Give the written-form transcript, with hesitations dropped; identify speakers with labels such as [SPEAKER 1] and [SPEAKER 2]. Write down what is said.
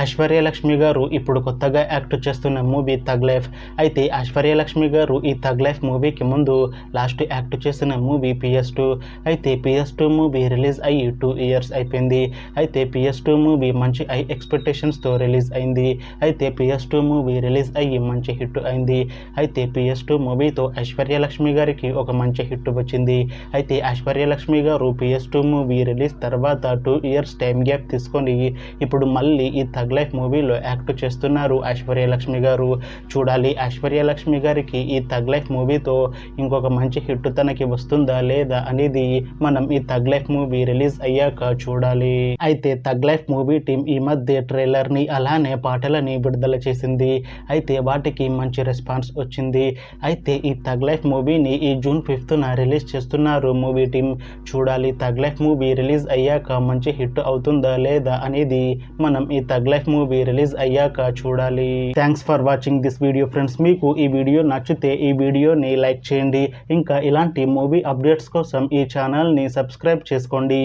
[SPEAKER 1] ఐశ్వర్యలక్ష్మి గారు ఇప్పుడు కొత్తగా యాక్ట్ చేస్తున్న మూవీ థగ్ లైఫ్. అయితే ఐశ్వర్యలక్ష్మి గారు ఈ థగ్ లైఫ్ మూవీకి ముందు లాస్ట్ యాక్ట్ చేసిన మూవీ PS2. అయితే PS2 మూవీ రిలీజ్ అయ్యి 2 ఇయర్స్ అయిపోయింది. అయితే PS2 మూవీ మంచి ఎక్స్పెక్టేషన్స్తో రిలీజ్ అయింది. అయితే PS2 మూవీ రిలీజ్ అయ్యి మంచి హిట్ అయింది. అయితే PS2 మూవీతో ఐశ్వర్యలక్ష్మి గారికి ఒక మంచి హిట్ వచ్చింది. అయితే ఐశ్వర్యలక్ష్మి గారు PS2 మూవీ రిలీజ్ తర్వాత 2 ఇయర్స్ టైం గ్యాప్ తీసుకొని ఇప్పుడు మళ్ళీ ఈ థగ్ లైఫ్ మూవీలో యాక్ట్ చేస్తున్నారు ఐశ్వర్యలక్ష్మి గారు. చూడాలి ఐశ్వర్యలక్ష్మి గారికి ఈ థగ్ లైఫ్ మూవీతో ఇంకొక మంచి హిట్ తనకి వస్తుందా లేదా అనేది మనం ఈ థగ్ లైఫ్ మూవీ రిలీజ్ అయ్యాక చూడాలి. అయితే థగ్ లైఫ్ మూవీ టీం ఈ మధ్య ట్రైలర్ని అలానే పాటలని విడుదల చేసింది. అయితే వాటికి మంచి రెస్పాన్స్ వచ్చింది. అయితే ఈ థగ్ లైఫ్ మూవీని ఈ జూన్ 5న రిలీజ్ చేస్తున్నారు మూవీ టీం. చూడాలి థగ్ లైఫ్ మూవీ రిలీజ్ అయ్యాక మంచి హిట్ అవుతుందా లేదా అనేది మనం ఈ థగ్ లైఫ్ మూవీ రిలీజ్ అయ్యాక చూడాలి. Thanks for watching this video friends. మీకు ఈ వీడియో నచ్చితే ఈ వీడియోని లైక్ చేయండి. ఇంకా ఇలాంటి మూవీ అప్డేట్స్ కోసం ఈ ఛానల్ని సబ్స్క్రైబ్ చేసుకోండి.